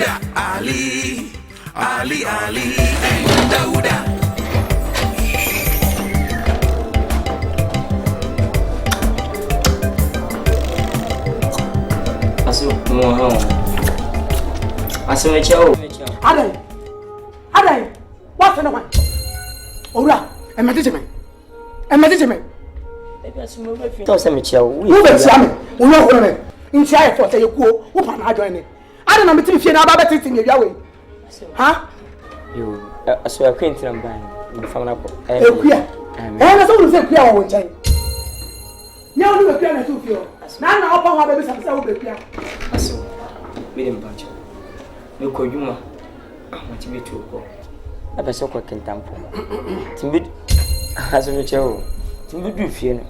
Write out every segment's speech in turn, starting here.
DAWUDA, Ali, and DAWUDA. Adai, what's the one? Ora, and Medicament. Toss me, chill. We will see. We know in China for say you go, open I join it. I don't know if you're about sitting in your way. Huh? You are so acquainted and buying from an apple. And I told you to say, one time. No, you are clear to feel. Now, upon our babies, I'm so big. So, we didn't bunch. You call you, ma. I'm going to be too poor. I was so quick in temple. Timid as a mutual. Timid, you fear.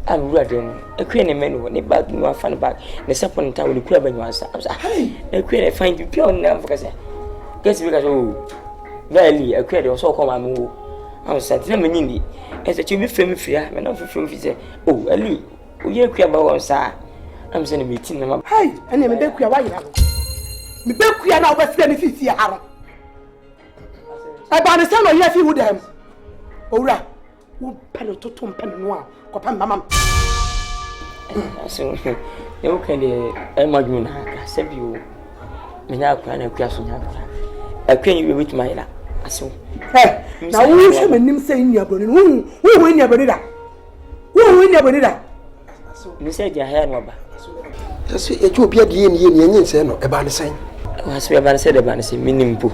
I'm ready. A queen and men when they bag no fun back. The second time will crab and once. A queen, I find you pure now because guess because oh, very a queen or so called my move. I was at them in Indy. As a child frame free, and not from say, oh, Ali, we are queer about one side. I'm sending me tin. Hey, and then make you away. Me make you now best friend 50 years. I ban the same way you with them. Ora, who pen to pen noir, copam mamma. So, you can imagine her, save you. Me now plan a question. I can't with my lap. So, now who is him saying your brother? Who win your brother? Who win your brother? You said your hair number. Yes, it will be a DNA and say no about the same. I swear about said about the same meaning poo.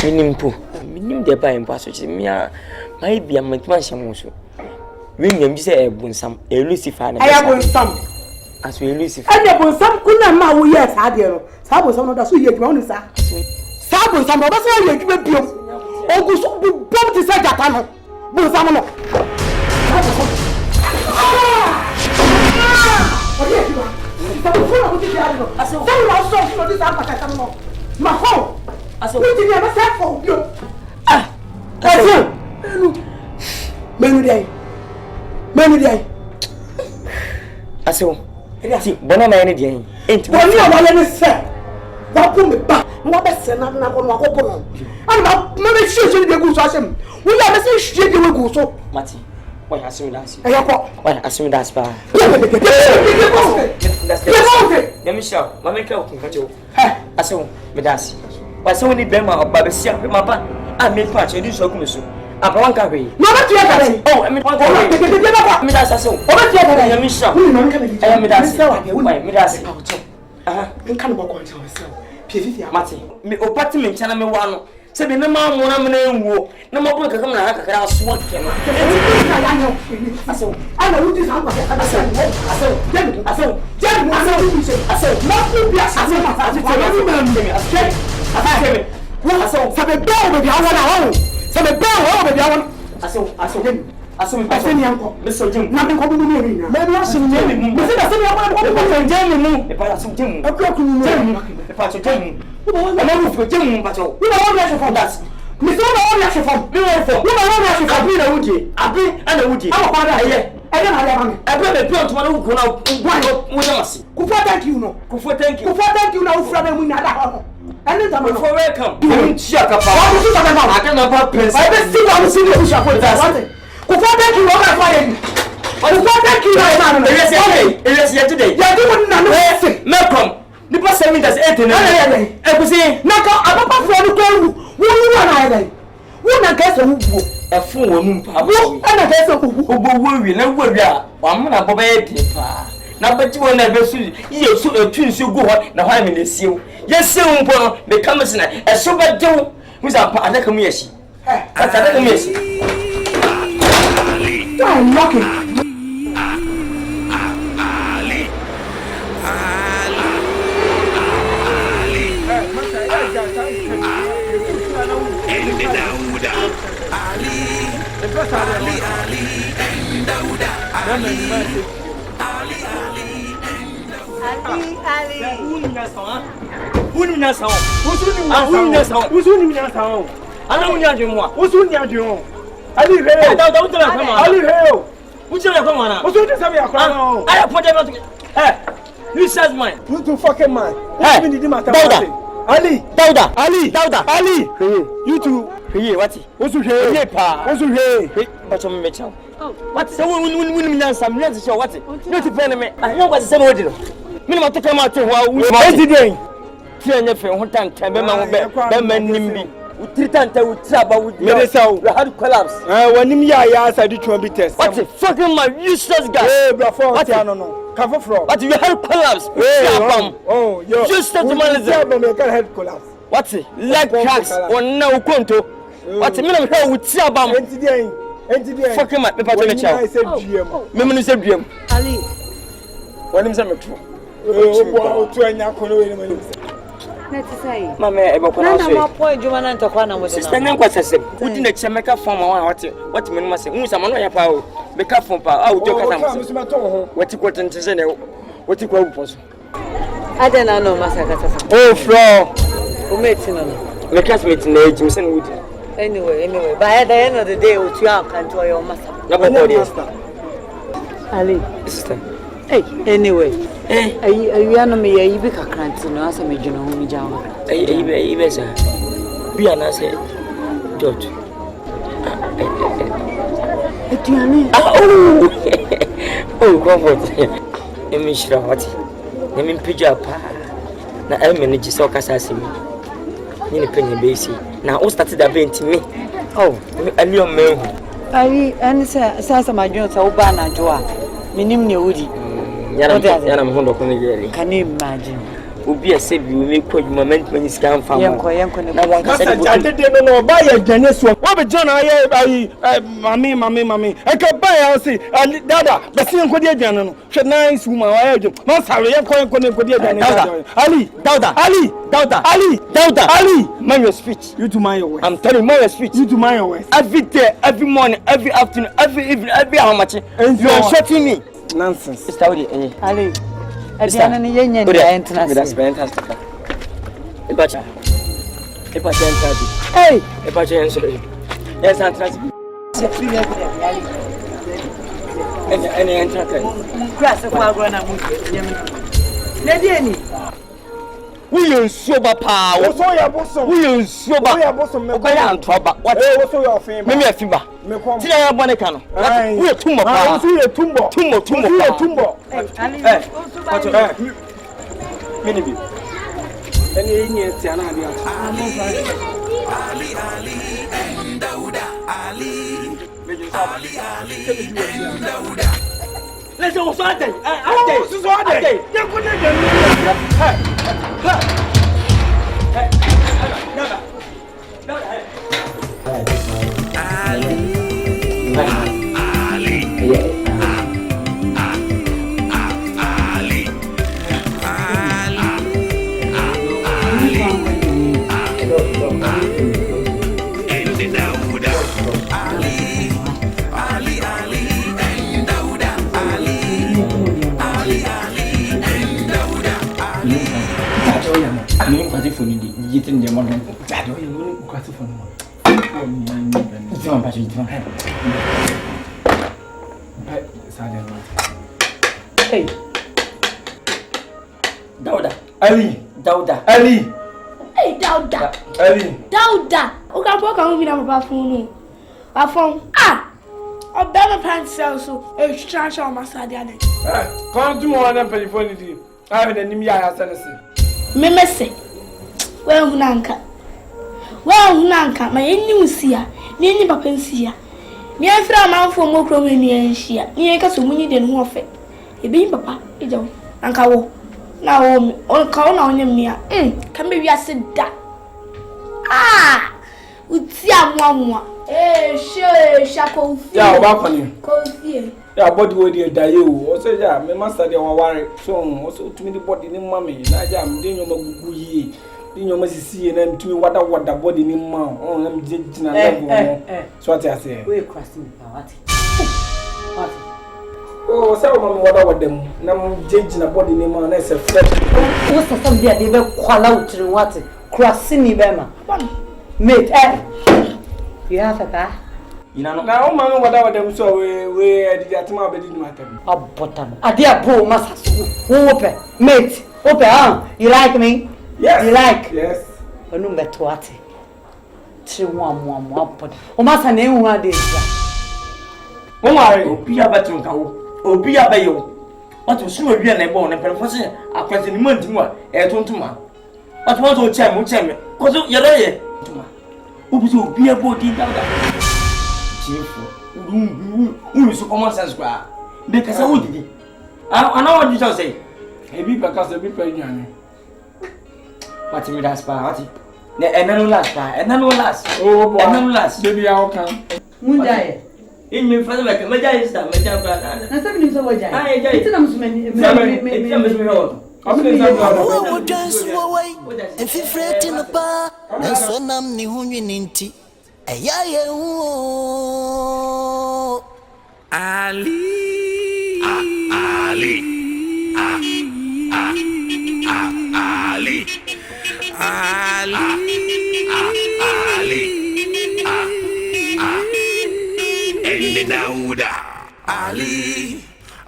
Meaning the buying passage. Might be a McMansion also. William say a boonsome, a Lucifer. I have some. As we Lucifer. I have some good man who yes, I dear. Sabo some of the sweet ground is that. Sabo some of us are like you. Oh, go so bomb to say that time. Bonsamo. Many day. I saw. See, Bonama any day. Ain't one year, one say. What put me back? What best and not on my open. I'm not many shoes in the goose. We are the same shit you will go so. Matty, why has me that's? Why has me that's bad? Let me show. My make out in control. I saw me that's. Why so many Bema or Babasia, my papa? I made patch and do so. I'm one carry. No, not yet. Oh, I mean, one carry. Me that's a so. What you are? I am Michelle. I am that's. Why, me that's. You can't walk on yourself. Matty, me apartment channel me one. Say the number one I'm in war. No more book come like I swat him. I saw. I know this house. I a fool woman, and I guess who worry, no worry. I'm not a baby. Now, but you will never see you so a twin so go on. Now, I'm in the seal. Yes, so the commissioner, a super Joe who's a part of the commission. That's a commission. I'm lucky. You says mine. Who's the fucking man? Hey, Ali. Dawuda. Ali. Dawuda. Ali. You too. What? Osu he. Ye pa. Osu he. But you me chow. What? So when nyansa me nyansa show what? No to pen me. I know what say me do. Me ma to come out wa. What did you? Tie nya fe ho tan be ma be ma nimbi. Utritanta utraba with Medesau. We had collapse. Wanim ya aside to be test. What the fucking my useless guy. Hey, bravo. What no. Cover from. What you had collapse. Oh, yo. Just the man make head collapse. What? Leg cracks on now konto. What me no hear with tiabam. Enti fucking my paper to me chow. I said GM. Me no say GM. Ali. Wanim say me true. Oh, to anya kono we ni Mama, I go na so. Na ma point juma na ntokwa na mo de na. Sister nyan kwasese. Udi na chemeka form what me no say. Hu sama no ya pa o. Beka form pa. Ah, ujo kasa mo. What you kwot ntese ne. What you kwa upo so. Ade na no masaka tasa. Oh, fro. O meti no. Me classmate na ejim se no udi. Anyway, by the end of the day, we can to your master. Na ba body. Ali. Sister. Hey, anyway. You are no me you be kakranti no asa me dwene ho mi jawo. Be sa. Bi ana say George. Etiane. Oh, comfort. Emi shira hoti. Emi mpija pa. Na emi ji so kasa asemi. Ni ne penye be si. Na o start da bent me. Oh, ali o me. Ai, ani sa ma dwene sa wo ba na jo a. Minim ne wudi. Yana mhondo ko ne gele. Can you imagine? Obi ase bi we ko moment many scam fam. Yenko ne. Na wan ka say de no ba ya dwane so. Wo be John ayi mami. E ka ba ya say dada, be se yenko de dwane no. Hwe nice woman wa ya dwo. Ma sare yenko ne ko de dwane. Ali, Dawuda. Ali, mind your speech. You to mind your words. I'm telling you, mind your speech. You to mind your words. Every day, every morning, every afternoon, every evening, every how much. You are shutting me. Nonsense. Sister, Ali. Adiana ni yenye ni international. That's fantastic. Ebacha. Hey. Ebacha answer. Yes, fantastic. Any entertainment. Grass of our grown up. Lady. We are sober power. What's all your bosom? We are sober. We are bosom. Okay, I'm trouble. What? What's all your fame? Maybe a fever. See, I have one canoe. We are tumbo. We are tumbo. We are tumbo. Hey, Minibi. Any Indian Tiana. Ali and Dawuda. Ali and Dawuda. Let's go. Sunday. This is what I say. You couldn't Getting the money. I don't know what to phone. It's on passion. Hey. Dawuda. Ali. Hey, Dawuda. Dawuda. O ka po kan mi na papa fun nu. O be me pan sell so e try show my side ade. Come to more than telephone it. I have an enemy I sense. Me say. Well hunanka ma enni musia ni enni papa nsia mi afra amanfo mo kro me mi enhia ni en ka so munyi de no ofe e bi papa e jaw anka wo na wo on ka na onyem ni a ka me wi ase da uti amwa shako ufi ya oba kwani ko ufi ya body we dey die o o say ja me master dey waware so o so tumi the body ni mama na ja me dey nyoma gugu yi you must see and to what the body in ma on them jina level so what I say we crossing what oh say what them na jina body in ma na say fresh what's the some dey be kwala utri what crossing me be ma mate you have a car you know now man what them so we did that ma be did matter abotam ade abo masa wo open mate open you like me Yes. You like? Yes. Onu beto ate. Chi mo apod. O ma sa na ehu ade sia. Wo mare obi abeto nka wo. Obi abeyo. What was you na ebo na perfose akwase ni mantimu a e tontuma. What want to cheme kozo yero ye. Obi so obi ebo di dawda. Chifu. So common sense kwa. Be kasa wo didi. Ana what you say? Ebi pakasa bi pa nyane. What me das pa what? Ne enano last pa. Enano last. Oh boy. Enano last. Baby how come? Munjaye. In me father like me jai sister me jai brother. Na sabi ni so wajaye. Ah jai. Iti na musume me. Wo dance way. If you fret in the bar, and so nam ni hunwi ninti. Eya ye wo. Ali. Ali. And DAWUDA. Ali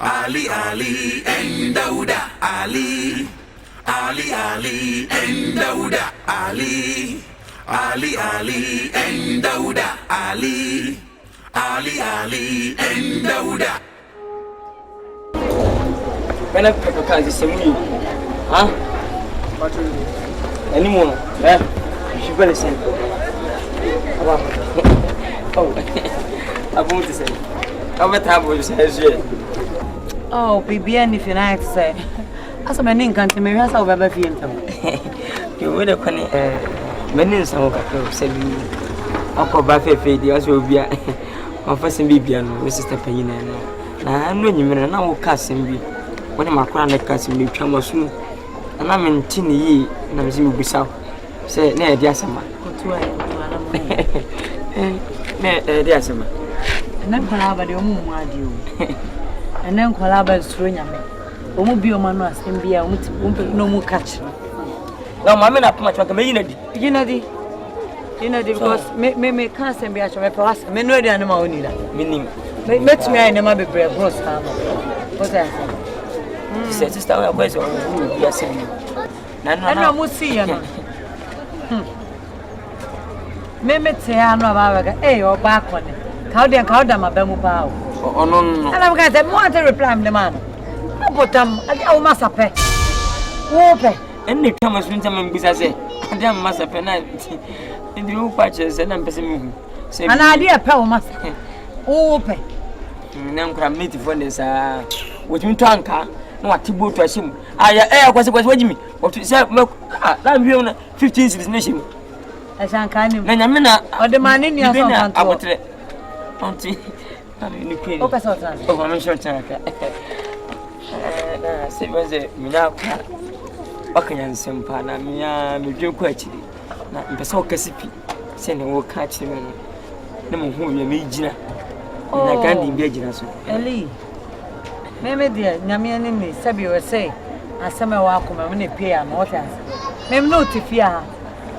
and DAWUDA. Ali and DAWUDA. Ali and DAWUDA. Ali and DAWUDA. When I can see some you. Huh? Anyone? Yeah. You better say. Oh. I'm going to say. How about how you say? Oh, baby, and if you like to say. As a man in country, maybe that's how we feel. You would have funny. Many some of the said you. Uncle Buffet, the also be a first baby and Mrs. Payne. Now I'm doing you now, casting me. When my crown casting me, come soon. And I'm in Tinny, and I'm seeing you south. Say, near dear summer. Dear summer. And then collab the moon, and then collab as Swingham. Omobio Manuas and be a no more catch. No, mamma, not much like a millionaire. You know, because me can't send me a for us. Me no the animal need that. Meaning, let me I never be brave, bros. What I said, sister, I was we are saying. no more see you. Me say I know about or back on it. How they call them a bemu pow. Oh, no. And I'm going to want to reply the man. No, but I must have pay. Whoop. And they come as winter and business. And then must have penalty. And the new patches and I'm passing. An idea, power must. Whoop. Now, I'm meeting for this. With me, Tanka. No, what to go to him. I was watching me. What to say? I'm here 15 cities. I shan't kind of. Menamina, or the man in your son. I would say, Auntie, I'm in the queen. Oh, I'm sure. Say, was it Minaka? Buckingham Simpana, me do quite. Now, the so Cassipi, sending will catch him. No more whom you meet Gina. I can't engage in us. Ellie, maybe dear, Namian and me, Sabi will say, as some welcome when they pay and what else. Maybe no to fear.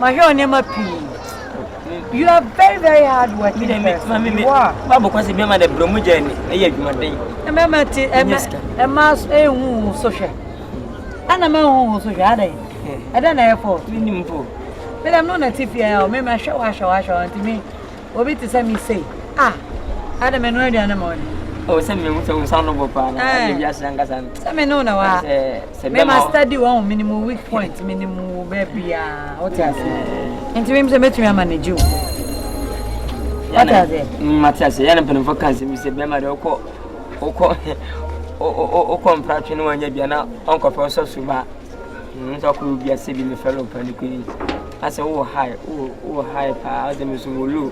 My hair never pee. You are very, very hard working. Babu was a member of the Bromujan, a year, my day. A member, a mass, a woo, social. And a man who social. I don't know for minimum for. But I'm not a TPL, maybe I shall and to me. Or be to send me say, I had a man ready on the morning. Oh, send me with some sound of a pan. Yes, and some men know now. May I study one minimum weak point, minimum baby, what else? And to him, the met me a manager. What are they? Matthias, I am for cousin, Mr. Bemar, or compration when you be an uncle for so suba. So could be a saving fellow penny. I said, oh, high, power, the Miss Mulu.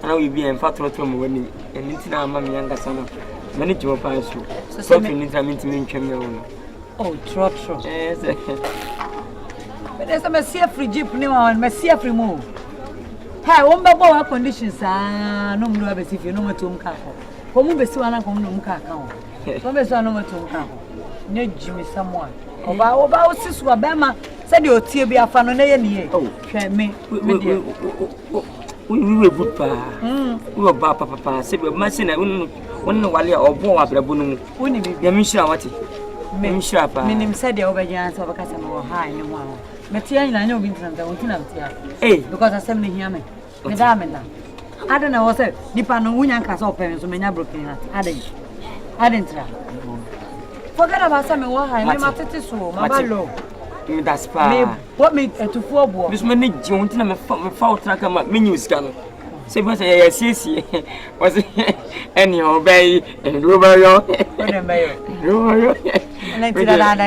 And I will be in fact not when and it's now my younger son. Many to pass you. So you need to mention your own. Oh, trot. Yes, but there's a Messia free jeep now and Messia free move. Hey, one bubble conditions are no more if you know what to come. Come be so and come no account. Come so no to come. No Jimmy someone. About sis Wabama said your tear be a fan on a oh, me. We were good pa. We were papa. Said we must say, I wouldn't know why or bow up the boon. Wouldn't be a mission. What? Minim said the obedience of a customer high no one. Metia ina nyo binti na wontina metia. Eh, Because asem ne hia me. Me da. I don't know what say. Nipa no wunya nka so pem so menya broken heart. I didn't try. Forget about some wa ha me matete so ma ba low. me da spa. Me what me to for bo. Bis me ne ji wontina me fa otra ka ma me nyu sika no. Se bi say ya siesie. Was any obey and roba yo. What am I? Roba yo. And I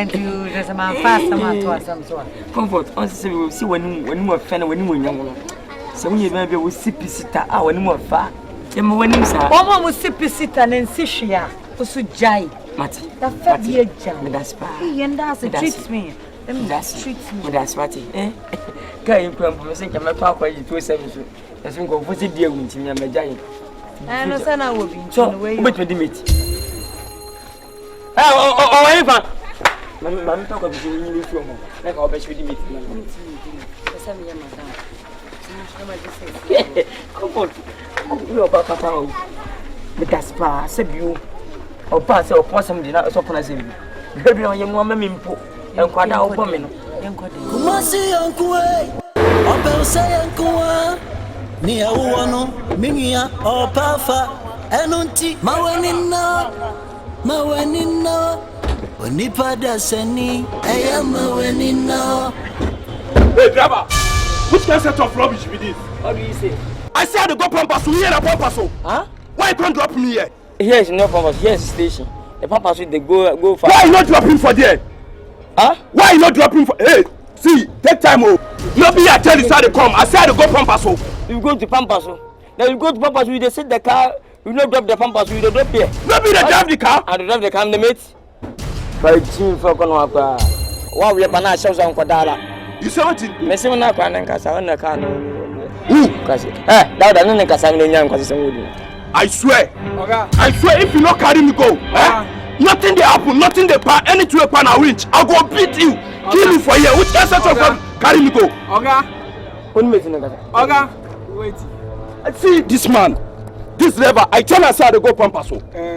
to just a man fast man to some sort. Comfort, on see when more fan when you young. So when you maybe we see pisita when more far. Yem when him sa. Mama mu si pisita na nsihia. Osu jai. Mati. Da fa bi agya. Me that's pa. Yenda se treat me. Them That's treat me. Me that's Mati. Eh. Kai you come from say kama kwa kwa yi to service. Eso ngo fo se die wunti me amagya. I know sana wo bi So, way. wait me dimit. Oh, Eva. Mam talk about you in this room. Like I'll bet you dimit. Esa me madam. Come on. You are papa. Me that's pa se biu. O pa se o posam di na so pona se biu. Baby on yem mama mimpo. Enkwada o bom me no. Kumasi yankwe. Ope usa yankwa. Ni awo no minia opafa. Enunti mawenina. Onipa dasani. Eya mawenina. Hey, driver! Which kind set of rubbish be this? How do you say? I said to go pampas, we here a pampas. Huh? Why you can't drop me here? Here is no pampas. Here is station. The pampas they go far. Why you not dropping for there? Huh? Why you not dropping for? Hey, see, take time, oh. No be I tell you how to come. I said to go pampas. You go to pampas. Then you go to pampas. We dey sit the car. We not drop the pampas. We dey drop here. No be they drive the car. I drive the car. The mate. By team for kono akwa. Wa we bana show some kwadala. You say what? Me say na kwa na nkasa on the car no. Kasi. Dawuda no nkasa me nya nkasa sem wodi. I swear. I swear if you not carry me go, nothing they happen, nothing they pa, anything pan a winch. I'll go beat you. Kill you for here. Which kind set of carry me go? Oni me tin nkasa. Wait. See this man. This lever, I tell her say to go pampas.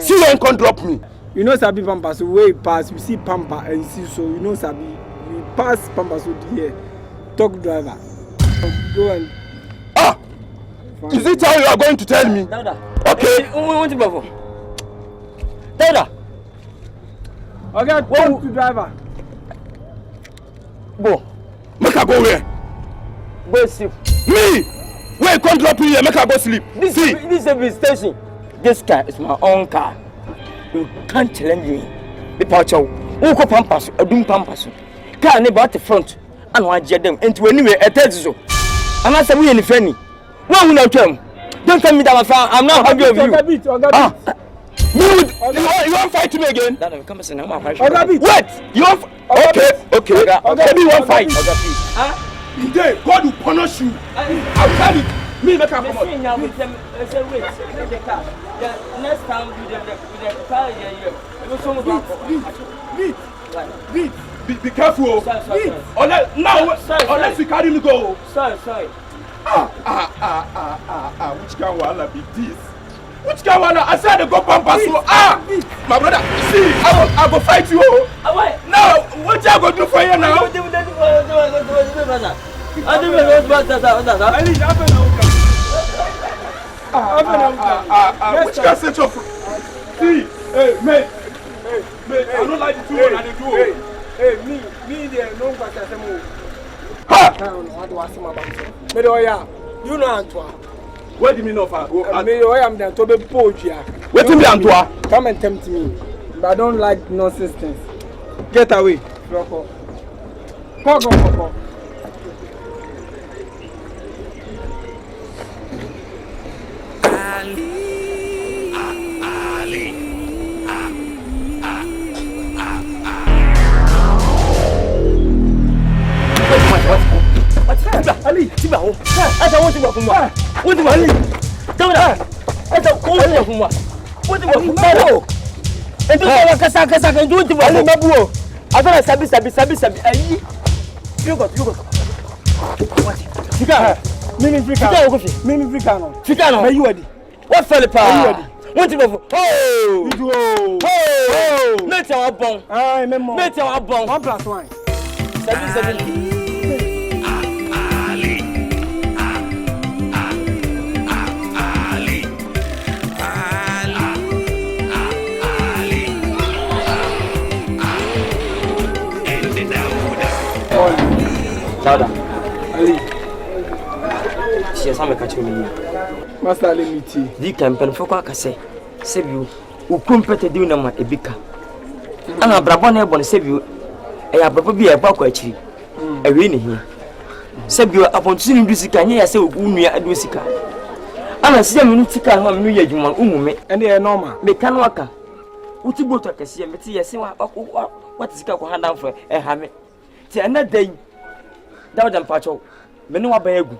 See when can drop me. You know Sabi Pampas, way pass, we see Pampa and see so you know Sabi, we pass Pampas here. Talk driver. Go and Is it how you are going to tell me? Dawuda. Okay. Want to before. Dawuda. okay, talk to driver. Go. Make her go where? Go sleep. Me! Where you can't drop me here, make her go sleep. This is a station. This car is my own car. You can't challenge me. The pacho. Who go pampas? A doom pampas. Car never at the front. And I jet them into anywhere a tezo. I'm not saying any funny. One will not come. Don't tell me that I'm not happy of you. You won't fight me again? Come and say, I'm not What? You won't. Okay. Maybe you won't fight. Today, God will punish you. I'll tell you. Me make her come out. Wait. Next time with the car here. Be careful. Sorry. Unless you carry me go. Sorry. Which can wanna be this? Which can wanna? I said to go pampas. My brother, see, I go fight you. Now, what you go do for you now? Which can set up? See, hey, mate, I don't like the two one and the two. Hey, me there, no one can say you know Antoine. What do you mean of I am there to be poetry. What do you mean Antoine? Come and tempt me. But I don't like nonsense things. Get away. Go. Ali, tiba ho. Asa won tiba fun wa. Won tiba Ali. Dawuda. Asa won tiba fun wa. Won tiba fun wa. Ento wa kasa kan won tiba Ali mabuo. Afara sabi. Ayi. You go. What? Fika. Mini Fika. Fika go fi. Mini Fika no. Fika no. Are you ready? What fell pa? Won tiba fun. Oh. Mate wa bon. Memo. Mate wa bon. 1 + 1. Sabi. Dada. Ali. She some catch me. Master Ali miti. Di campaign for kwa kase. Sebiu. Ukumpete di na ma ebika. Ana brabo na ebo ne sebiu. E abrabo bi e ba kwa akiri. Ewe ne hi. Sebiu apontu ni du sika nya ya se ogunua adu sika. Ana sia me ntika ho me ya adwuma umume. Ene e normal. Me kan waka. Uti boto kase me ti yesi wa what sika ko handa fo e ha me. Ti ana dan. Dawda mpacho. Me ne wa ban egu.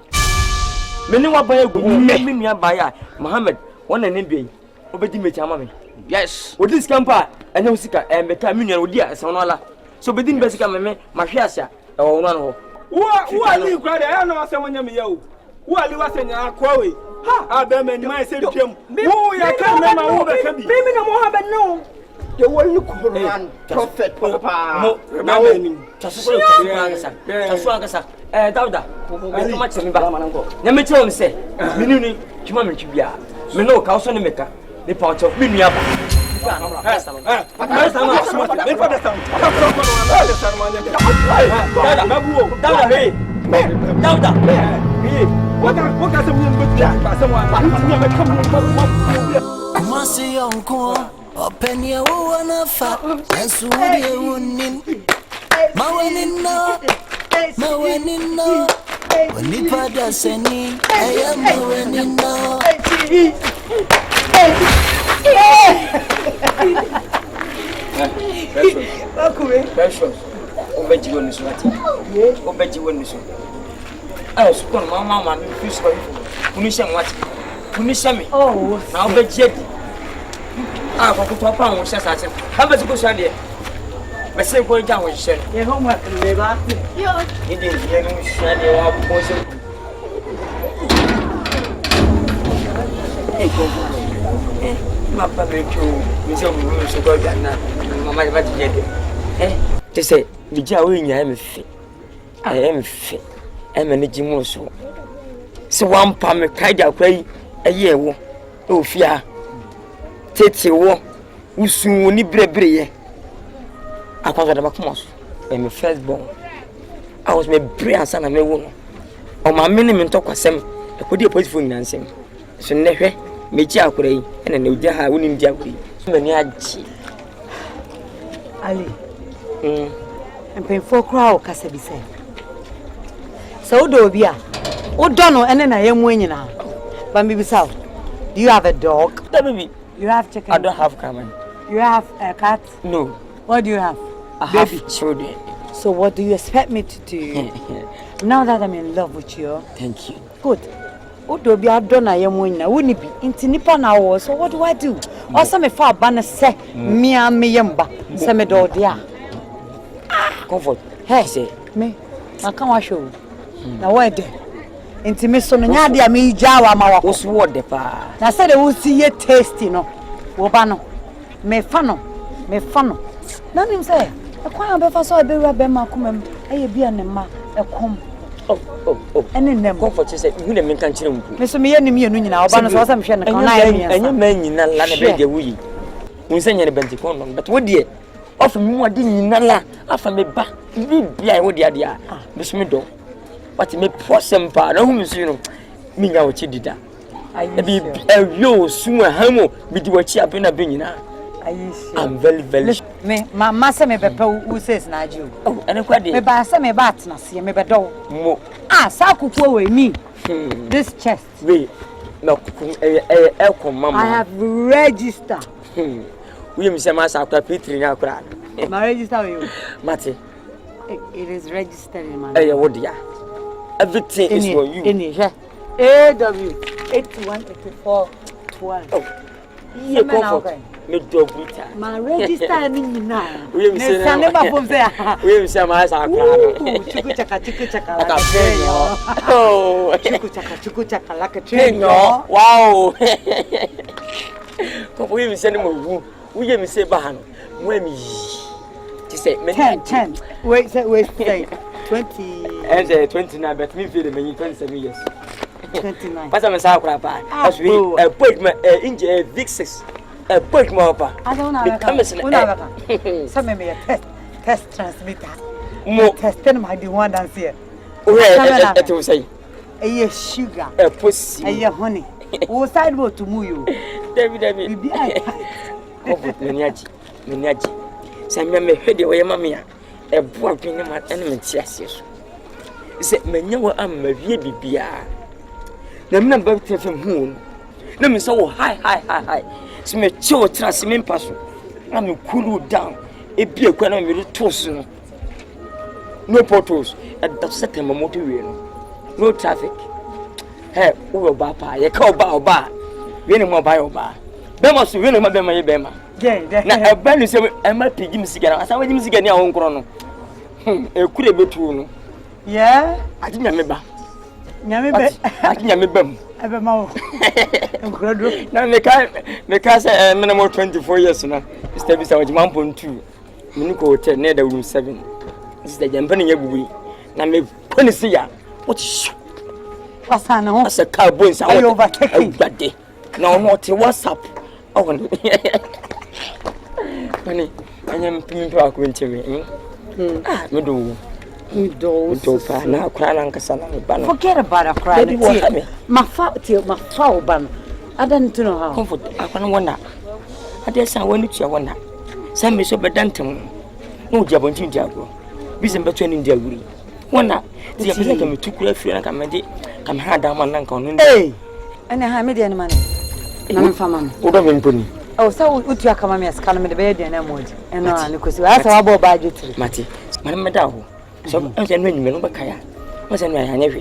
Me ne wa ban egu. Me nua ba ya Mohammed wona ne duai. Obedi me chama me. Yes. Odi skampa anya usika me ka me nua odi asan no ala. So bedi me sika me mahwe asia e wo no ho. Wo ali kwa de ya no asem nya me ya o. Wo ali wasenya akwa we. Ha abema ni mai se twam. Wo ya ka me ma wo be ka bi. Me na Mohammed no. The one Quran prophet papa. Na wo tasu angasa. Dawda. Me ma chemi ba. Na me chewo se. Me ni twuma me twibia. Me no ka so ne meka. Me pa ocho me nua ba. Kumasi yonko openi ewo na fa ensuri ewunim mawenino onipada seni eya mawenino Precious. Obeji woni so ati. Obeji woni so. Ah, so kon mama me fish ko. Kunisha mwati. Kunisha me. Oh, na obeji edi. Ah, ko to pa won sesa ati. Ha be ko so de. Be se ko ja won hye. ye homework le ba. Yo. Ide ye no hye de wa ko se. Ma pa me ko. Mi se o mi so ko ja na. Mama ba ti je de. Te say the jaw in ya me fi. I am fi. E me ne jimu so. Se wan pa me kai da kwai eye wo. O fia. Tete wo. Usun woni brebre ye. Akwa da makoma so. E me first born. I was me bre ansa na me wo no. O ma me ne me ntokwasem. E kodi police phone nansem. So ne hwe me ji akora yi. E na ne odi ha woni ndi akora yi. So me ni agi. Ali. Mpemfo kra o kasa bi se. So do obi a. O do no ene na yemu anyina. Ba mi bi saw. Do you have a dog? Baby, You have chicken? I don't have car. You have a cat? No. What do you have? I have children. So what do you expect me to do? Now that I'm in love with you. Thank you. Good. O do obi a do na yemu anyina. Woni bi. Inti nipa na wo. So what do I do? Also me fa ba na se me yemba. Se me do dia. Comfort. Hey, say me. I can't show. Now where there? Inti me so no nya dia me jawa ma wako. What's what the pa? Na say they will see ye tasty no. Wo ba no. Me fa no. Na nim say, e kwan be fa so e be wura be ma komam. Eye bia ne ma e kom. Oh. Ene nem. Comfort say you na me kan kire mpu. Me so me ye nim ye no nyina wo ba no so say me hwe ne kan na ye nyina. Enye man nyina la na be de wuyi. Unsenya ne benti kon no, but what die? Off me mo de nyina la, afa me ba. Bi bia e wo de ade a. Me so me do. But me prosem pa na hu me so you know. Me nya wo chi dida. E bi yo suwa hamo bi di wo chi abena be nyina. I'm very me mama say me be pe who says na aji o. Oh, ene kwa de. Me ba say me ba atena se me be do. Mo. Ah, sa kukuo we me. This chest. We no mama. I have registered. We me say ma sa kwa P3 nya kura. My register with you. Mate. It is registered in my Eh, what dia? Everything is for you. AW 8184 12. Oh. You comfort. Me DAWUDA. My register ni na. We me say na. We me say ma sa kra. Chuku chaka Like a train. Oh. Chuku chaka like a train. Wow. Ko we me say no wu. We me say ba han. We me. Ti say me 10. Wait, say 20. And say 29 but me feel me 27 years. 29. Pasa me sa kra pa. As we put me inje V6. Put me up. I don't know. Some me test transmitter. Mo testing my the one dance here. it will say. A sugar, A pussy, a honey. Oh, sideboard to move. David, Miniaji. Some me heard the way, mamma. A boy being my enemy, yes. Said, Menua, I'm a baby. The number of moon. No, me so high. Smith, so trust me, passion. I'm cool down. It be a kind of little toast. No portals at the second motor wheel. No traffic. Hey, over Bapa, you call bar. Winning more by bar. Bema so winning my bema. Now, a band is a mad piggy cigar. I saw him again your own chrono. A could be true. Yeah, I didn't remember. Yammy, I didn't remember. Evermore. Now, the cast a minimum 24 years now. Mr. Bissau 1.2. Minuko Hotel near the room 7. This is the Jampani Yabu. Now, me Ponisia. What's a cowboy? I overtake that day. Now, not a WhatsApp. Oh, honey, I am paying to our me. Ah, me do. Now, crying forget about a cry. My foul ban. I don't know how. Comfort, I can't wonder. I guess I want to wonder. Some is so pedantum. No job on Jago. Busy between in Jago. Wonder, the officer took refuge and come hard down my uncle. Hey, and I have made any money. No, family. What have been putting? Oh, so would you come as calm in the bed and emoji? And no, because you asked about budget. Matty, Madame Madao. So, I can win Menubakaya. Was an I never.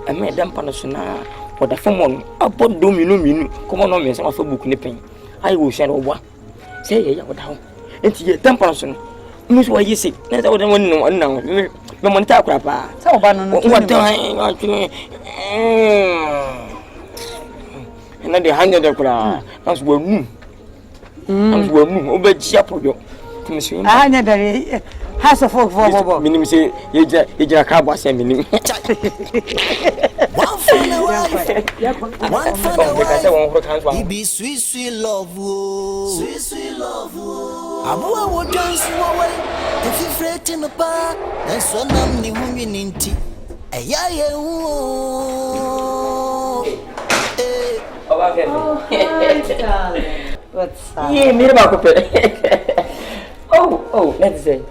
I made them panasona. What a phone about do you come on me some of a book nipping. I will share over. Say, what how? And to get 10 person. Miss, why you see? That's what I want to know now. No one talk about. So, what time? And then the 100 crowd. As well, as well, over Chapo. I never has a folk for minimum say, you just cab was sending me. One for the wife, he be sweet love, sweet love. Abu would dance away if you fret in the bar, and so I'm the woman in tea. What's that? Yeah, me about Oh, let's say.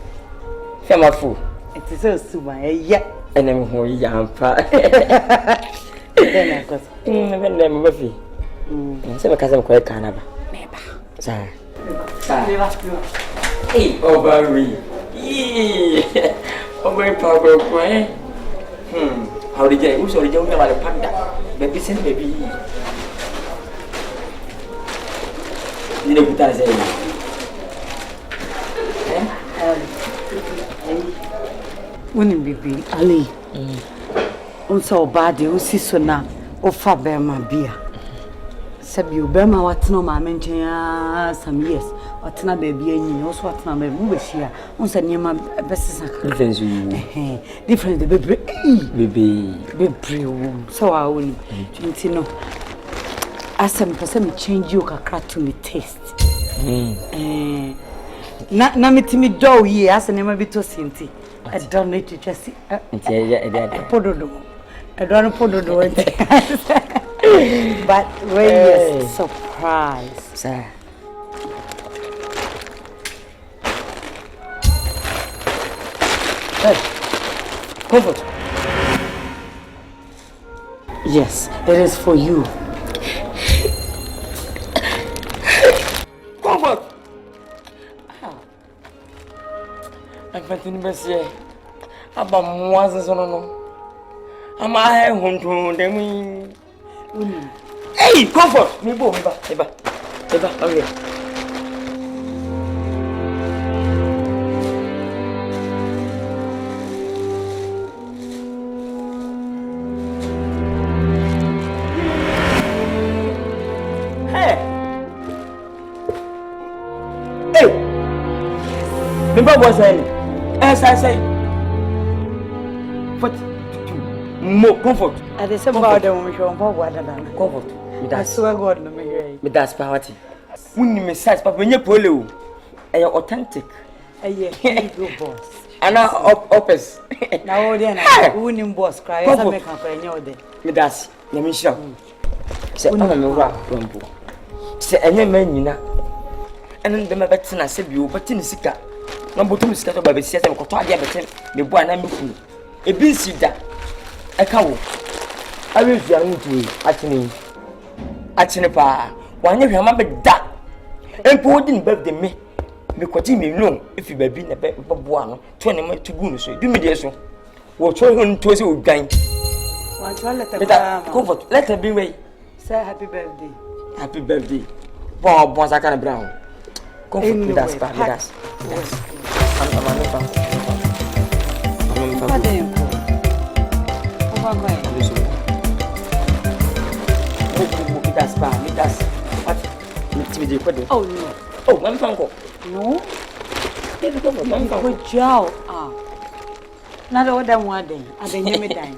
Fema fool. It is so soon, yeah. And I'm who yampa. Then I got them Buffy. So, because I'm quite carnival. Sir. Hey, over me. Over power. How did you also don't know about the panda? Baby, send baby. You know what I say? Wouldn't be Ali. Also, bad, you see, so now, or Faberma beer. Sabu Berma, what's no my mention some years, what's not baby, and you also what's not my movie here. Once I near my best difference, the baby, so I will, you know. As some person change you crack to me taste. Na me do ye as an emabito sinti. I don't need to just see. Pododo. I don't pododo. But really surprise, sir. Hey, comfort. Yes, it is for you. Comfort. I'm fighting Bessie. About once on no. Am I home to them? Hey, comfort. Me boom, Eba. Okay. Remember what I said? As I say, what? More comfort. At the same time, the woman show what comfort. I swear God, no me that's poverty. When you message, but when you pull, are authentic. Hey, good boss. Ana opes. Na wo dey na winning boss cry say make am for enye ode. Me das. Na me hira. Se ona me wura rombo. Se enye man nyina. Eno de me betena se bi o betene sika. Na botum sika to ba be sia se me koto ade beten. Me bo ana me ku. Ebi sida. E ka wo. Awe fia ntu atene pa. Wanye hwama be da. Empo odi ni birthday me. Me kwati me no if you baby na be boa no to ne to gu no so do me dey so wo cho hon to say odwan Wa cho letter comfort letter be way say happy birthday bon sakana brown comfort me das pa me das I'm oh no oh mami fanko no good job na do that one then adenye me dan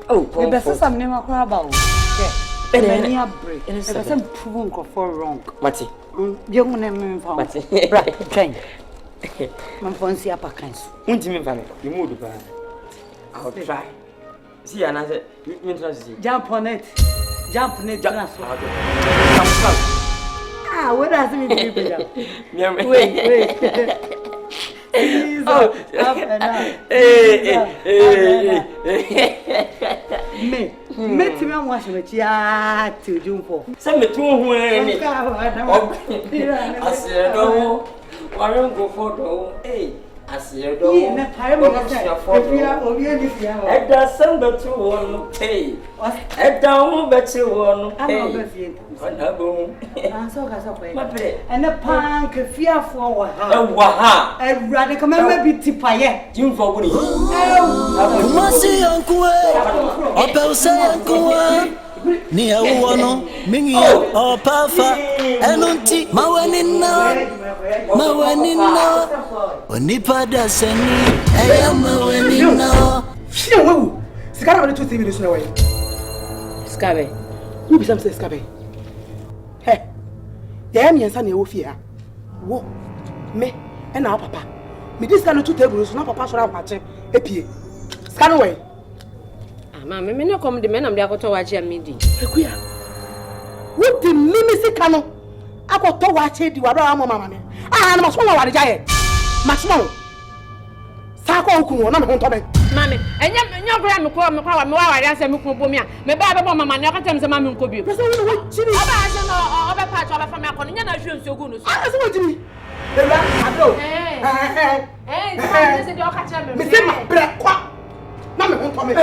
oh me be some name akora ba o okay be ni a break e be some prove nko for wrong mati je mu na me fa mati right train man fonsi apakans unti me fa me you mood ba I'll try see ana say me try see jump on it na so what does it mean to you? Wait. Please, up and down. Me to me wash me chia to jump. Say me to who any. I said no. Why don't go for do? Hey, I said no. Me pare me na obi ani fia. E da samba to one pay. E da mo beti one pay. Answer ka so kwai. And the pan ke fia fo wa ha. E wa ha. E rade ka me bi tipaye. Jim for buni. Masi yankwe. Ope use yankwe. Ni awo no mingi opafa. Enunti mawenina. Onipa da seni. Eya mawenina. Shia wewu. Sikara wale 2 TV so na way. Skabe. Who be some say skabe? Hey. Ya mi ensa na ewo fie ha. Wo. Me e na papa. Me dis ka no 2 table so na papa so ra kwache epie. Skano way. Ma me no come de me na me akoto wache amidi. Ekuya. Wo di mimi sika no. Akoto wache di wa ba mama me. Ah na maso wa ware jaye. Maso. Sako okun na me honto me. Mami, enya bra me kwa wa me wa ware ase me kun bomi a. Me ba be bo mama na akatem se mami nko bio. Pese wo chiri. Oba ase no oba pa cha oba fa me akọ nya na hwe nsogu no so. Ah se wo chiri. Ewa ado. Se de okacha me. Me se ma bre kwa. Na me honto me.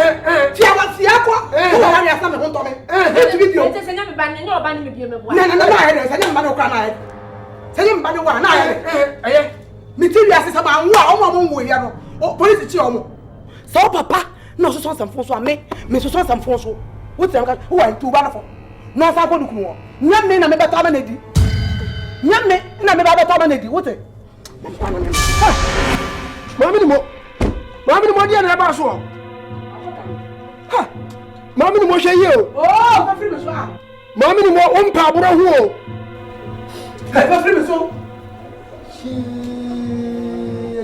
Fia wa fia kwa. Wo ware ase me honto me. E video. Ete se nya me ba ne oba ne me bio me bo. Na he se nya me ba no kwa na he. Se nya me ba no wa na he. Eh. Me ti wi ase se ma nwa o mo wo ya no. Police chi o mo. So papa no so samfo so ame me so samfo so what am ka who are two ba for no sa ko duku wo nya me na me beta ma na di nya me na me ba beta ma na di what mami ni mo dia na ba so ha mami ni mo hwe ye o ba free me so ah mami ni mo o mpa aburo hu o ha ba free me so shi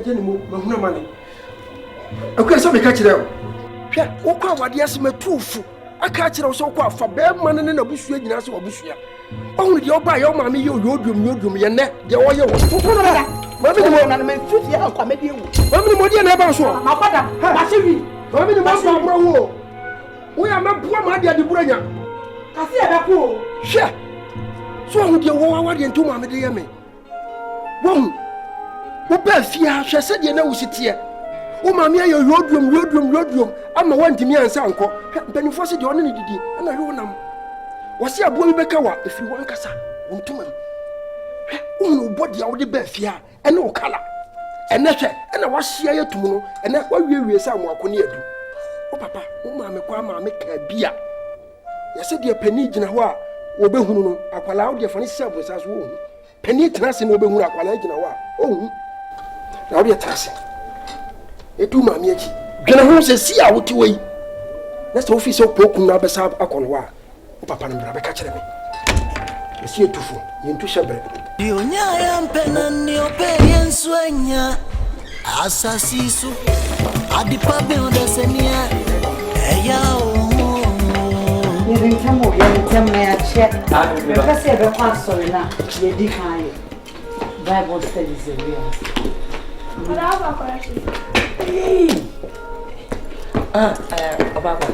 je ni mo ma hu na mani akwa so me ka kire o hwe wo kwa wade ase matufu aka kire wo so kwa fa be man ne na busua nyina se wo busua ohun de oba ye o ma me ye odum ye ne de wo ye wo to na mami ni mo na me tuti ya kwa me de wu mami ni mo de na ba so ma kwada ba se wi mami ni mo so abro wo wo ya ma bua ma de buranya kasi e be ko hwe so ohun de wo wade ntu ma me de ye me wo ba fia hwe se de na wusitie o mami ayo yodum ama wantimi ansa anko mpanifo se de one ne didi na hwe wonam wose abo bi beka wa efiri won kasa wontumam hwe body a wo de ba fia ene wo kala ene hwe ene wahia yatum no ene wawie sa mo akone adu o papa o mami kwa mami ka bia yese de pani gina ho a wo behunu no akwala wo de fane sisa bosa so wo pani trase no wo behunu akwala gina ho a o hu na wo de trase edu mami achi dwena ho se si a woti wei na se office opoku na besa akon ho a o papa no bra be ka kire me esi etufu yentu shebre Dionya ya mpena ni ope yensuenya Asasisu Adipa be on the senia You didn't tell me I check. Because I have a pastor now. You did high Bible studies. But I have a question. Papa.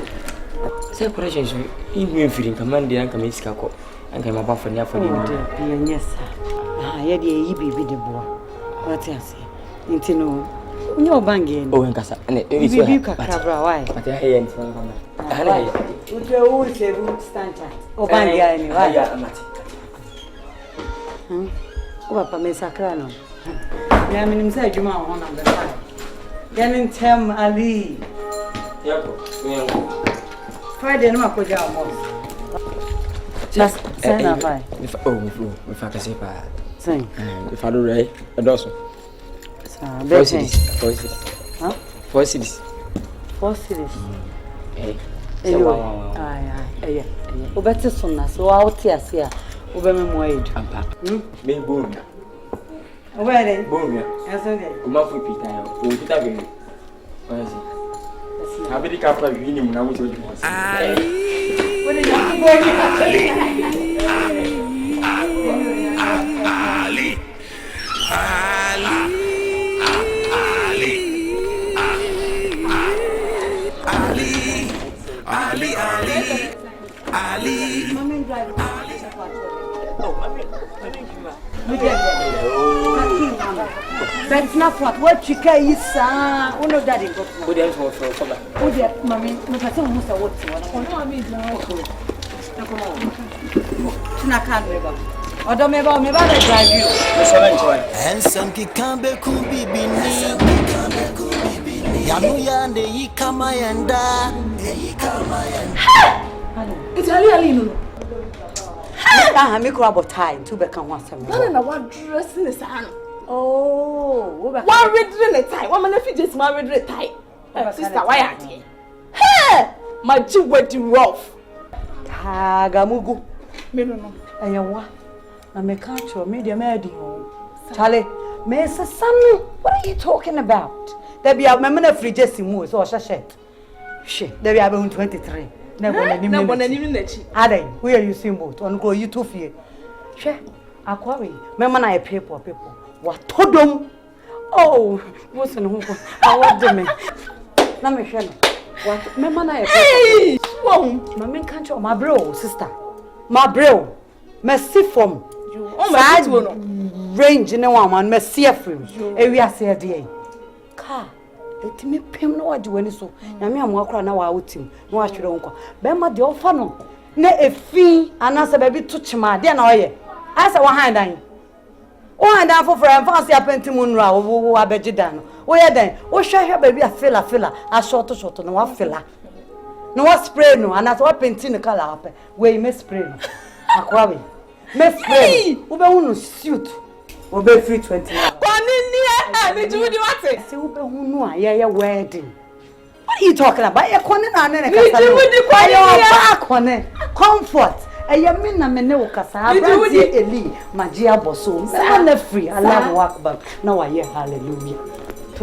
Say corrections. You feeling command and come iska ko. And come about for near for you. Yes, sir. Ah, yeah, the baby the boy. What I say? Into no. No banging. Oh, and Cassa. And it is you cabra. Why? But I hear it from would you always say root standard? Oh, bang, anyway. Papa, Miss Acrano. I mean, inside you, one of the time. Then in term Ali. Friday, no, I could go almost. Just send up by. If I can say bad. Sing. If I do right, a dozen. 4 cities. 4 cities. Huh? 4 cities. 4 cities. Hey. Aye. O better son so out here see. O be me moed. Ampa. Me boom. Where dey? Boom. Yes o dey. O ma fu Peter. O Peter be. Once. Abi di ka pa wi ni mu na wo so di. Ali. What dey you Ali. Mommy drive. Oh, mommy. That's not what you can eat, sir. Oh, no, daddy. Good day for that. Oh, dear, mommy. No, that's almost a what you want. Oh, no, I mean, no, can't remember. Or don't me drive you. And some can be cool, baby. Yamuya, the Yikama and It's Ali no. Ah, me crab or tie to become one time. No, one dress in the sun. Oh, one red in tie. One man if you just married red tie. Sister, why are you? Hey, my Jew wedding rough. Tagamugu. Me no know. Ayawa. Na me catch your media medi. Charlie, me say son, what are you talking about? There be a member free Jesse Moore, so shit. Shit, there be about 23. Never Ade, where are you seeing boat? On go you to fear. She, I quarry. Member, I people. What told them? Oh, what's in who? I want them. Now, me shall. What, member, I hey! Whoa, my main country, my bro, sister. My bro, mercy from. Oh, my range in a woman, mercy from. We are say, dear. Car. Let me pim no adi wani so na me amwa na wa wotim na wa hwere nko be ma de ofa no na efi anasa ba bi to chima de na oye asa wa handan o handan foforo fancy apenti munura wo abejidan no wo ye dan wo hwehwe ba bi afela a short na wa fela na wa spray no anasa wa penti ne kala ape we me spray no akwa we me spray wo be hunu suit wo be free 20 me do what? Say we be hunu a ye wedding. What are you talking about? You kone na ne kasa. Comfort. Eye me na me ne wo kasa. Abranti Eli magia boso. Me na free. Allah akbar. Na wa ye hallelujah.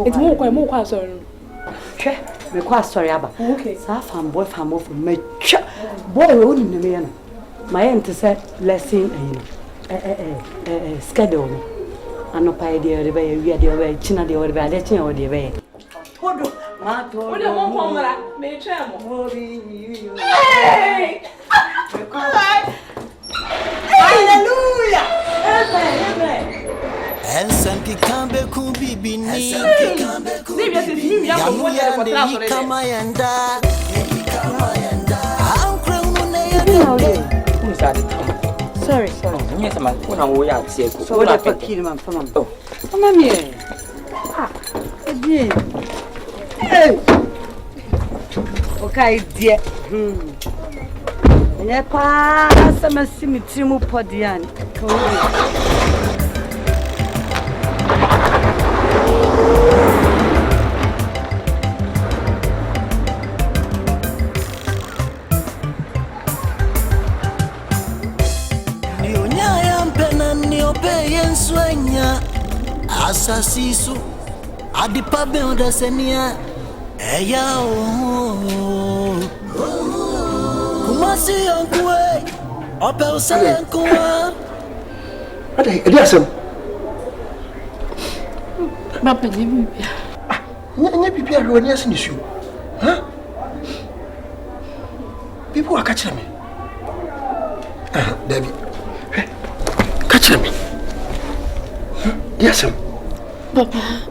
It's more kwa sorry. Hwe, me kwa sorry aba. Okay. Sa fam boy fam of me twa. Boy we oni ne me no. My ente say lesson schedule. Ano pa idea de be wi de be china de be ade china o de be hodo ma to o de mo pomra me twa mo hey hallelujah amen and some can be cool bibi ni yamuya de kama yanda ankre unu ne ya sorry. Yes, I'm going to go out. So what I kill man for man. Oh, come here. Ah, again. Hey. Okay, dear. Ne pa sama simiti mu podian. Asasisu Adipa builder senia. Eya Kumasi yonkwe. Ope usale yonkwa. Ade, asem. Papa nyemi. Nya bibia lo ni asini su. Huh? People are catching me. Debbie. Catching me. Yes, sir. Papa.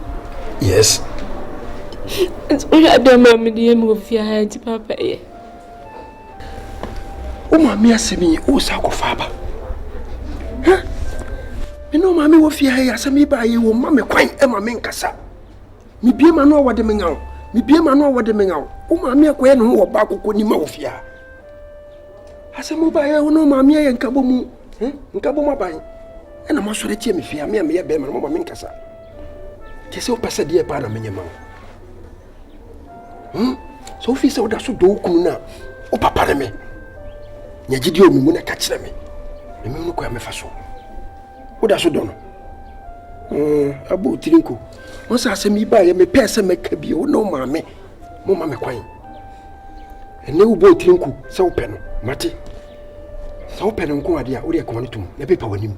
Yes. It's only a damn mammy, dear movie. I had to papa. Oh, mammy, I see me. Oh, sarcophagus. Huh? You know, mammy, what fear I asked me by you, mammy, quite Emma Minkasa. Me be man know what the men out. Me be man know what the men out. Oh, mammy, I quite know about Kuni Mafia. As a mobile, no, mammy, and Kabomu, and Kaboma buying. And I'm also the team if you are me a bear, Mamma Minkasa. Tis so pass a dear part of me, mamma. So if he saw that so do kuna, oh, papa me. Yajidio Muna catch me. The moon quite me faso. What I should done? Abu Tinko. Once I say me by a me person make a be no mammy, Mamma McQuine. And no boy Tinko, so pen, Matty. So pen and Quadia, or quantum, the paper on him.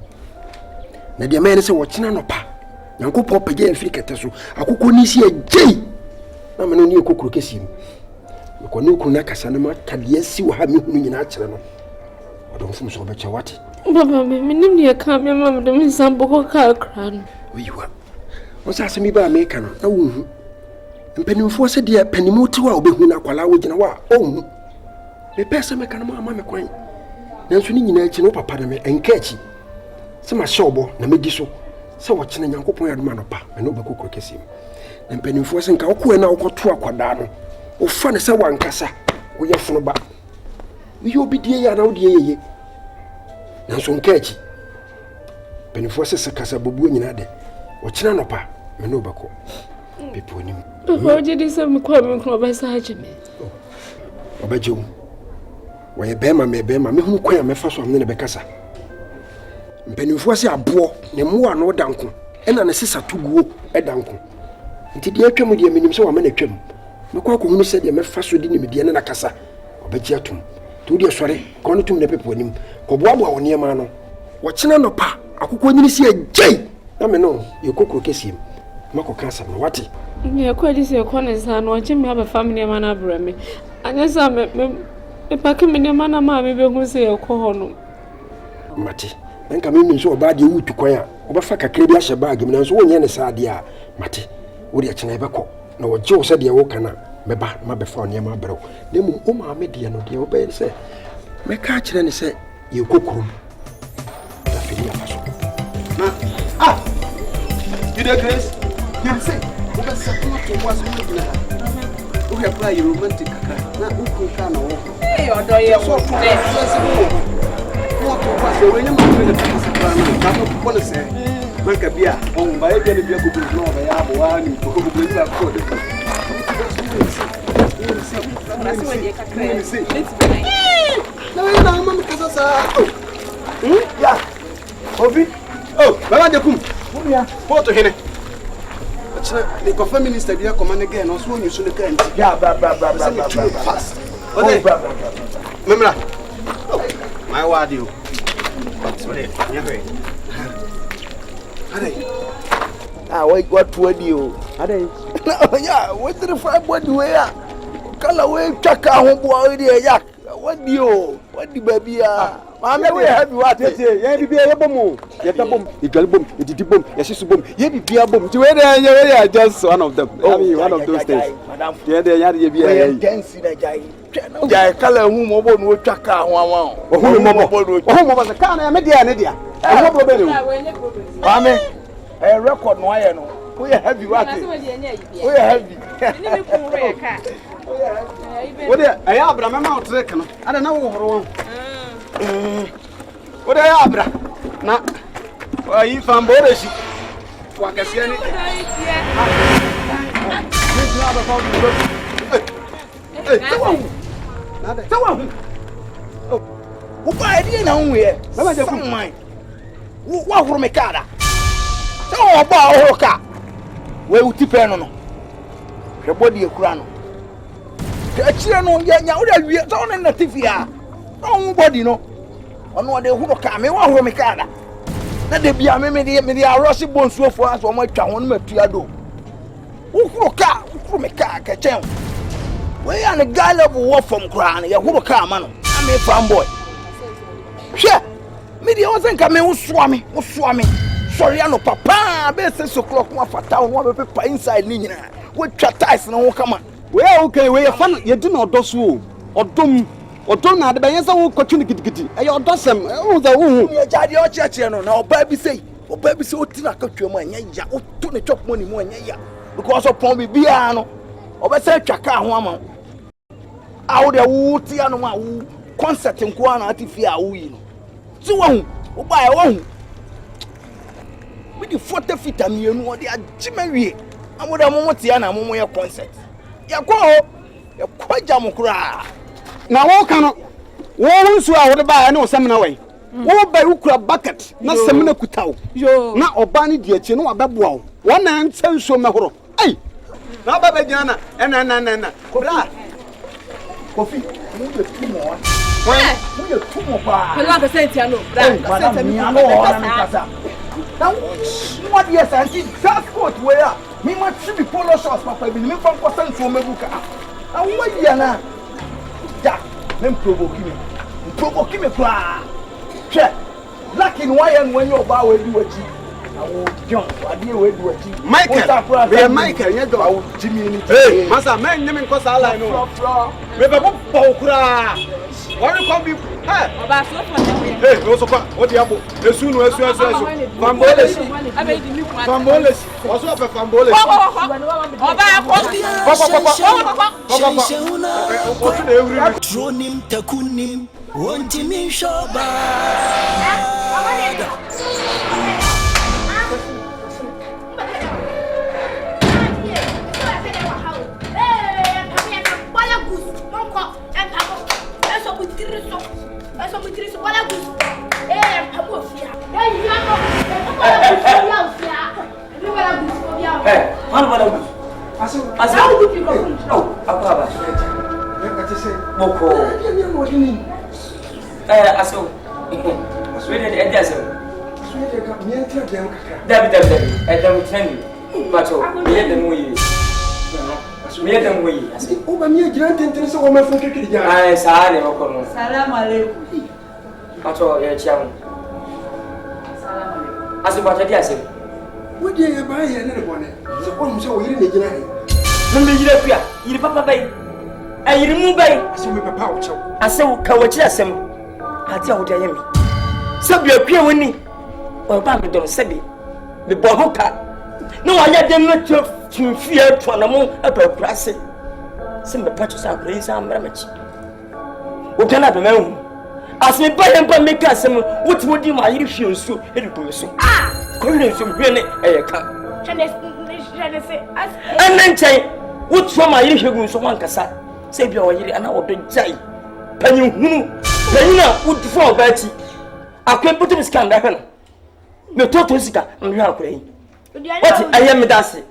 Nadia man is watching no pa. Yanko pop again, Fricatasu. I could see a jay. I'm an new cook him. No kunaka sanama, can yes see what have me in natural. I don't think so much what. Papa, me near come your mamma, the Miss Sambo car crown. You are. Once asked me by a maker, no. And penny for said, dear penny motor will be when I call out in a while. Oh, the person make a mamma quaint. Now, swinging in a chin papa and catchy. Some are sober, Namidiso. So watching a young couple of manapa, and no cook kiss him. And penny forcing Kauku and our two aquadano. O fun as a one cassa, we are from a back. We will be dear and out ye. Now, so catchy. Penny forces a cassa bubu in a day. Watching an opa, Manobaco. People in him. Papa, did this some coming club by Sergeant? Obey you. Why a bema may bear my who quay me first one in the Becassa. Penny force a boar, no more no dunkum, and an assessor to go a dunkum. Until the atom with your minimum so a minute. Mako who said you may first with him the Anna Cassa, Obejatum. To dear sorry, going to the people in him, Cobwaba or near Mano. Watching an opa, I could only see a jay. I may know you could kiss him. Mako Casa, what? Yeah, quite is your corner, son, watching me have a family man of Remy. And yes, I'm a packing in your man, mammy, who say a corner. Matty, then come in so bad you to choir. Obafaka Crabia bag, and so one sadia. Matty, would you never call? No, Joe said you walk meba, my before near my bro. The Mumma Media, no dear obey, say. My catch then say, you cook room. Ah! You the grace? You say, who apply your romantic now who can walk? Hey, or do you so what to pass away? You might want to say. Makabia, on by a good no, I have one who believe that code. Yeah, oh, Baladacum, what to him? The confirm minister, dear command again, also when you should again. Yeah, fast. Remember, my word, you. Ah, wait, what would you? Yeah, what did the five what do we are? Color away, check out what yak. What do you? What the baby are? I'm never happy what it is. Yeah, be a boom. Yet a boom, it will boom, it did boom, yes, it's boom. Yeah, be a boom. To where are just one of them. Oh, one of those days. Yeah, they are a dancing a guy. Yeah, color whom won't work check out one. Who was a car? I'm a dear. I problem. Amen. A record no I know. We are heavy what? We are heavy. What I have my mouth reckon. I don't know what I have. Now, if I'm Boris, what can see anything? Why didn't know where? Mine. What from a car? Oh, about car. we uti pe no no hwe body ekura no achire no nya wo da wie so na TV a no body no ono de huro ka me wa huro me ka da na de bia me de arose bonsuofo aso mo atwa ho no matua do wo huro me ka ka chen we are the guy level work from kra na ye huro ka ma no am a fanboy hwe me de won senka me wo soa me sorry ano papa be 6 o'clock mo afata wo be pa inside ni nyina wo twa ties na wo kama we okay we fan ye di na odoso odom na de be yesa wo kwatwe gidigidi e ye odosem wo za wo ye jade o cheche no na oba bi sei oti na kwatwe mu anya ya o to ne chop money mu anya ya because of pon bibia no oba se twaka ho ama awo de wo ti ano ma wo concert nko na atifi a wo yi no ti wo hu wo ba e wo hu we the 40 feet amienu o de agimawie amoda mo ti ya na mo ye concert ya kwa jam kura na wo ka no wo nsu a wo de ba na osem na we wo ba ukura bucket na sem na kutawo na oba ne di achi no wa beboa wo wona nsa nso mehoro ai na ba ba gina na kobra kofi mu de tumo wa mu de tumo ba pelo a percent ano bra percent mi ano na kasa na what yes anti transport we a mi ma tribi polo shots papa bi mi fa ko sanso mebuka a wo ya na ja nem provoke me kwa che lucky no why and when you ba we di wachi awo John ade we di wachi Michael ye do awo Jimmy ni hey masa men nyem nko sa line no me be bo kura wori ko bi oba so for them hey no so kwa odi abo esu famboles oso pe famboles oba tronim takunim wonti mi shoba Salam alaikum. Pato ya chiamu. Salam alaikum. Asu pato dia se. wo de ye ba ye ne bone so ko mu se wo yiri ne gina he Mun be yire pia, yire papa bai. Ayire mu bai. aso me papa wo chew Asew ka wachi asem. Ati a wo de yemi. Sabi apia woni. O ba me don sabi. Me bo hoka. No wa ya dem na tfie to na mo apakurase. Simbe pato sa kure sa amramachi. O kana be mahu. Asme ba yem ba make asem what mo di ma yiri hwie nsu edigu so. Ko hwie nsu hwie ne eyeka. Chane se Ananchai what from ma yiri hwie nsu wankasa. Say bia wo yiri ana odo jai. Panyi hunu. Panyi wood for bati. Akwe putu scan da hwe no. Me toto sika nhwe akure yi. What ayem dase.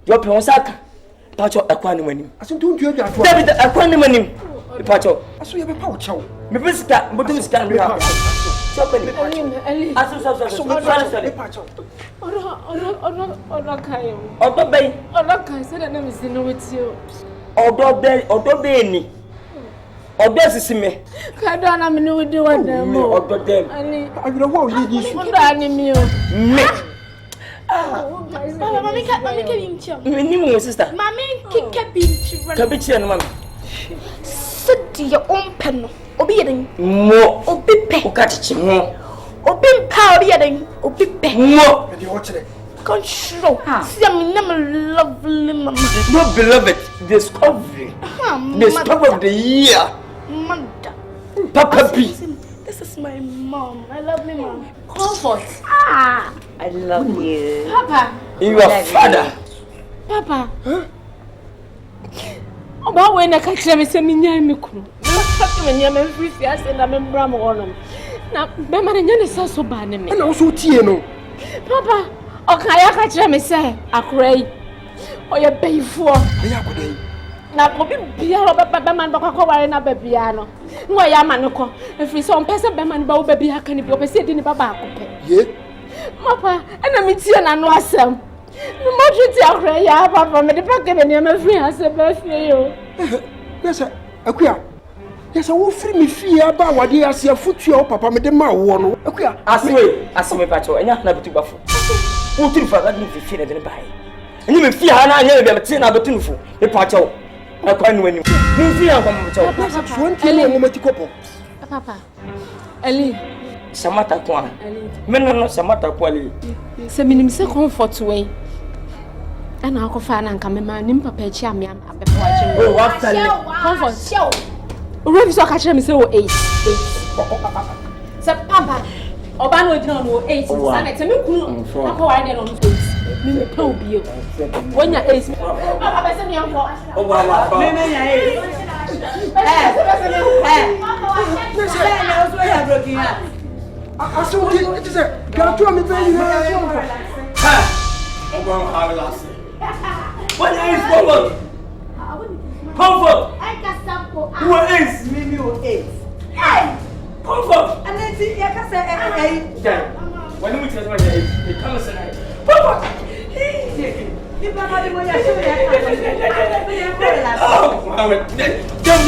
Yo pe won saka. Pacho akwa ni manim. aso tuntu ya to David akwa ni manim. Pacho aso ye papa wo chew me bisika mbotu sika nhwe akure. Chope ni. Ali Aso sorry. pacho ora kayo Odo bai. ora kai se na me sino with you Odo be ni. Odo sisime. ka do na me no di wa dem mo Odo dem. ali agro wo yi su ndo ani mi o Me. mami ka bimchi Me ni mo sister. mami kike bimchi Ka bi chi no mama. sidi ya ompeno obi yeden Mo. obi pe Ko ka chi mo. obi mpa obi yeden obi pe Mo. de wo chere control see me na lovely mama No beloved discovery. Discovery of the year. mother Papa B. this is my mom I love me mom Comfort. I love you. papa Your father. papa oba we na ka kire me se minya me kunu na ka me nya me free ase na me bra mo wono na be ma nya ne sa so ba ne me na wo so tie no papa Okaya ka kire me say akrai. Oye bayfo. Aya kodai. Na obi bia ro be man bakọ ware na ba bia no. Nwa ya ma ne ko. Efiri so on pese be man ba wo ba bia ka ni bi o pese di ni baba akopẹ. Ye. Papa, and I'm here and no assem. No more to akrai ya papa me de pack be ni ma free asem ba free yo. Yes, akuya. Yes, I will free me free about what they are see a foot your papa me de ma wo no. Akuya. Asime pacho, enya na bitu bafo. Wo tiri fa ga ni fi na de bai. Enyi me fi ha na anya be me na betu nufu. Me pacho. Akwa ni wani. Ni fi ha kwa me pacho. Papa, 20 no mo tikopo. Papa. Ali. Samata kwa. Mena no samata kwa ali. Se minim se comfort way. Ana akofa na nka me ma nim papa echi ame abepo ache. Oh, what tell comfort. Uri so ka kire me se wo 8. Se papa. Oba no ojina no 8. Sa na te me kunu. Akọ wa de no 8. Me me pa obi e. Wonya 8. Papa be se me yanko. Oba Me me nya 8. It is a got to me very What is comfort? Comfort. Who is? Me o 8. Hey! Comfort. And then see ya ka say When we tell you it comes tonight. Comfort. Ni baba de mo ya show ya. Oh, Mohammed. Jump.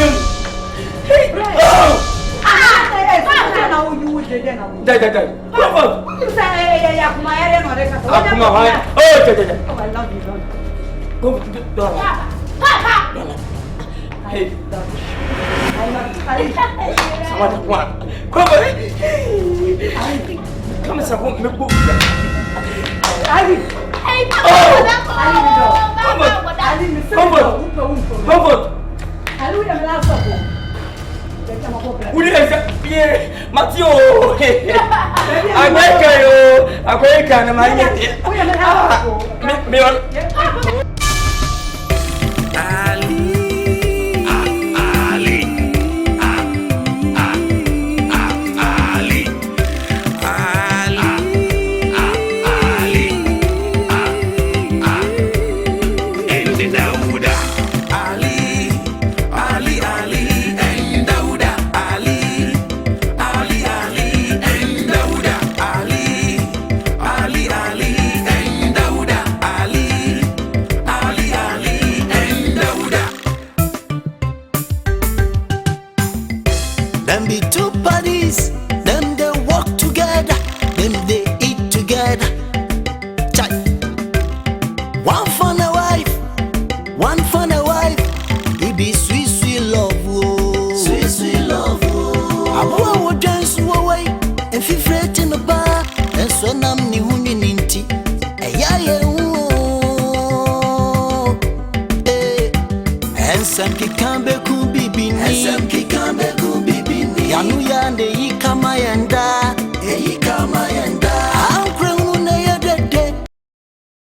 Matthew, Them be two buddies, them they walk together, them they eat together. Chai. One for the wife, it be sweet, sweet love, oh. Sweet, sweet love, oh. Abu would dance away, and feel fret in the bar, and so nam ni huni ninti. Yeah, oh. And some kikambe kubibi ni. Yanu yande yi kama yanda